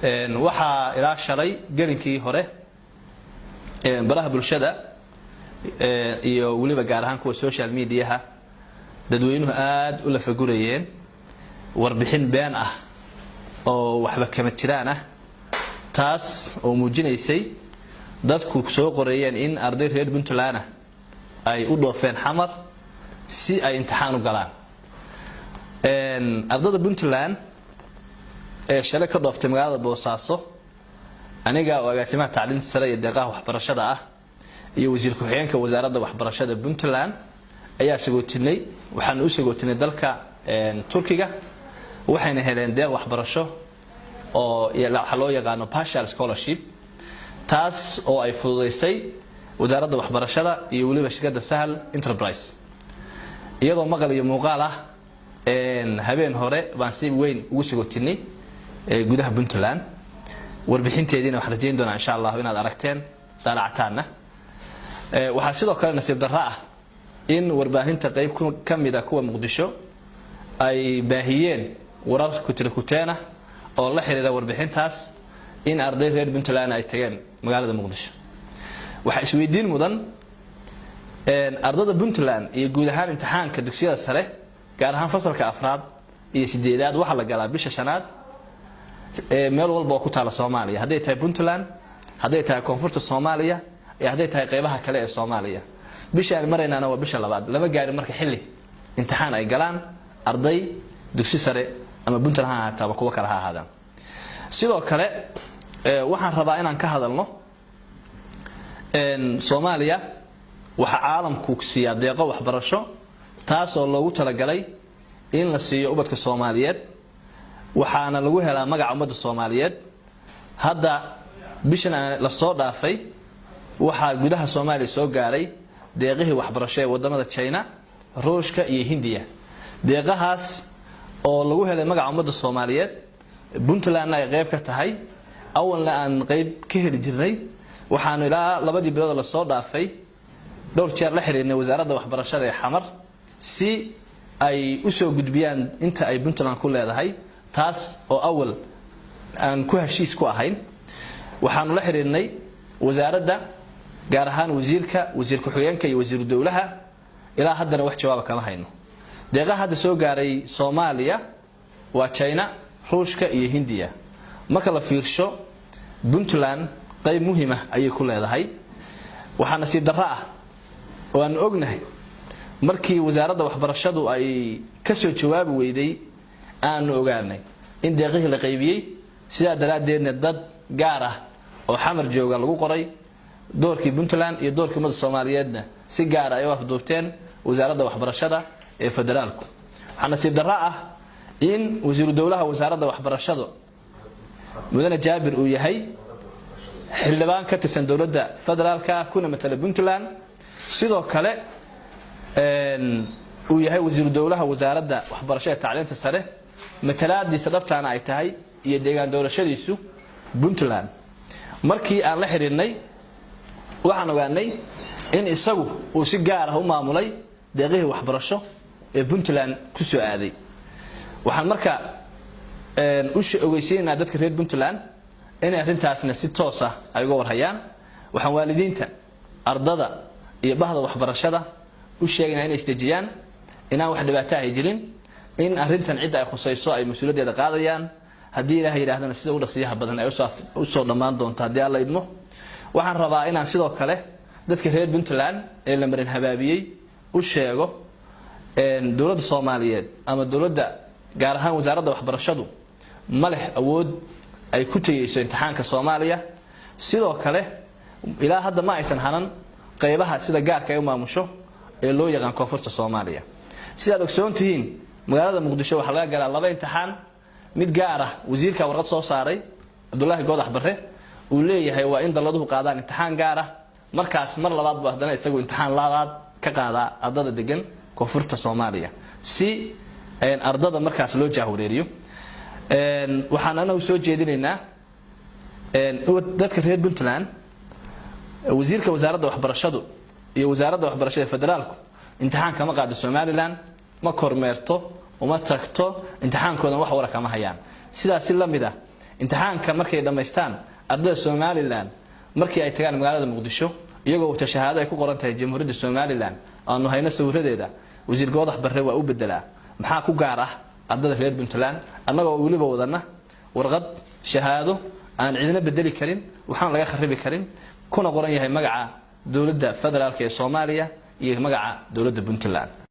waxaa ilaa shalay gelinkii hore baraha bulshada iyo waliba gaar ahaan kuwa social media dadweynuhu aad u la fagurayeen warbixin been ah oo waxba kama jiraan ah taas oo muujinaysay dadku soo qoreeyeen in arday reer Puntland ay u dhoofeen xamar si ay imtixaan u galaan ardayda Puntland shalay ka dhooftay magaalada Boosaaso aniga oo agaasimaha tacliinta sare iyo deeqaha waxbarashada ah iyo wasiir ku-xigeenka wasaaradda waxbarashada Puntland ayaa sagootinay waxaan u sagootinay dalka Turkiga waxayna heleen deeq waxbarasho oo waxa loo yaqaan partial scholarship taas oo ay fududeysay wasaaradda waxbarashada iyo waliba shirkadda Sahal Enterprise iyadoo maqal iyo muuqaal ah habeen hore baan si weyn ugu sagootinay gudaha Puntland warbixinteedina wax rajayn doona insha Allah inaad aragteen daalactaana waxa sidoo kale nasiib darro ah in warbaahinta qayb kamida kuwa Muqdisho ay baahiyeen warar ku tirakuteena oo la xiriira warbixintaas in arday reer Puntland ay tageen magaalada Muqdisho waxa isweydiin mudan ardayda Puntland iyo guud ahaan imtixaanka dugsiyada sare gaar ahaan fasalka afraad iyo 8aad waxa la galaa bisha shanaad meel walba oo ku taala Soomaaliya haday tahay Puntland haday tahay koonfurta Soomaaliya iyo haday tahay qaybaha kale ee Soomaaliya bisha aan maraynaana waa bisha labaad lama gaari marka xilli imtixaan ay galaan arday dugsi sare ama Puntland ha ahaato kuwa kale ha ahaadaan sidoo kale waxaan rabaa inaan ka hadalno Soomaaliya waxa caalamku siiya deeqo waxbarasho taas oo loogu talagalay in la siiyo ubadka Soomaaliyeed waxaana lagu helaa magaca ummadda Soomaaliyeed hadda bishan la soo dhaafay waxa gudaha Soomaaliya soo gaaray deeqihii waxbarasho ee wadamada China Ruushka iyo Hindiya deeqahaas oo lagu helay magaca ummadda Soomaaliyeed Puntland ay qayb ka tahay awalna aan qayb ka heli jirnay waxaan ilaa labadii bilood la soo dhaafay dhowr jeer la xiriirnay wasaaradda waxbarashada ee Xamar si ay u soo gudbiyaan inta ay Puntland ku leedahay taas oo awal aan ku heshiis ku ahayn waxaan la xiriirnay wasaaradda gaar ahaan wasiirka wasiir ku-xigeenka iyo wasiir dawlaha ilaa haddana wax jawaab kama hayno deeqaha hadda soo gaaray Soomaaliya waa China Ruushka iyo Hindiya marka la fiirsho Puntland qayb muhiim ah ayay ku leedahay waxa nasiib darro ah oo aan ognahay markii wasaaradda waxbarashadu ay ka soo jawaabi weyday aan ogaanay in deeqihii la qaybiyay sida daraadeedna dad gaar ah oo xamar jooga lagu qoray doorkii Puntland iyo doorkii ummadda Soomaaliyeedna si gaar ah ay u afduubteen wasaaradda waxbarashada ee federaalku waxa nasiib darro ah in wasiir dawlaha wasaaradda waxbarashada mudane Jaabir uu yahay xildhibaan ka tirsan dawladda federaalka kuna matala Puntland sidoo kale uu yahay wasiir dawlaha wasaaradda waxbarashada tacliinta sare matalaadiisa dhabtaana ay tahay iyo deegaan doorashadiisu Puntland markii aan la xiriirnay waxaan ogaanay in isagu uu si gaar ah u maamulay deeqihii waxbarasho ee Puntland ku soo aaday waxaan marka u ogeysiinaa dadka reer Puntland in arrintaasna si toos ah ay uga warhayaan waxaan waalidiinta ardada iyo bahda waxbarashada u sheegnaa inay isdejiyaan inaan wax dhibaato ah jirin in arrintan cid ay khusayso ay mas'uuliyadda qaadayaan hadii Ilaahay yiraahdana sida u dhaqsiyaha badan ay u soo dhamaan doonto hadii Alla idmo waxaan rabaa inaan sidoo kale dadka reer Puntland ee la marin habaabiyay u sheego dawladda Soomaaliyeed ama dawladda gaar ahaan wasaaradda waxbarashadu ma leh awood ay ku tayeyso imtixaanka Soomaaliya sidoo kale ilaa hadda ma aysan hanan qaybaha sida gaarka ay u maamusho ee loo yaqaan koonfurta Soomaaliya sidaad ogsoontihiin magaalada Muqdisho waxa laga galaa laba imtixaan mid gaar ah wasiirka warqad soo saaray Abdullaahi Goodax Barre uu leeyahay waa in daladuhu qaadaan imtixaan gaar ah markaas mar labaad baa hadana isagu imtixaan labaad ka qaada ardada degan koonfurta Soomaaliya si ardada markaas loo jahwareeriyo waxaan anagu soo jeedinaynaa dadka reer Puntland wasiirka wasaaradda waxbarashadu iyo wasaaradda waxbarashada federaalku imtixaanka ma qaado Somaliland ma kormeerto uma tagto imtixaankooda wax wara kama hayaan sidaas la mid ah imtixaanka markay dhameystaan ardayda Somaliland markii ay tagaan magaalada Muqdisho iyagoo wata shahaado ay ku qoran tahay Jamhuuriyadda Somaliland aanu hayna sawiradeeda wasiir Goodax Barre waa u bedelaa maxaa ku gaar ah ardayda reer Puntland annagoo waliba wadana warqad shahaado aan cidina bedeli karin waxaan laga kharibi karin kuna qoran yahay magaca dawladda federaalka ee Soomaaliya iyo magaca dawladda Puntland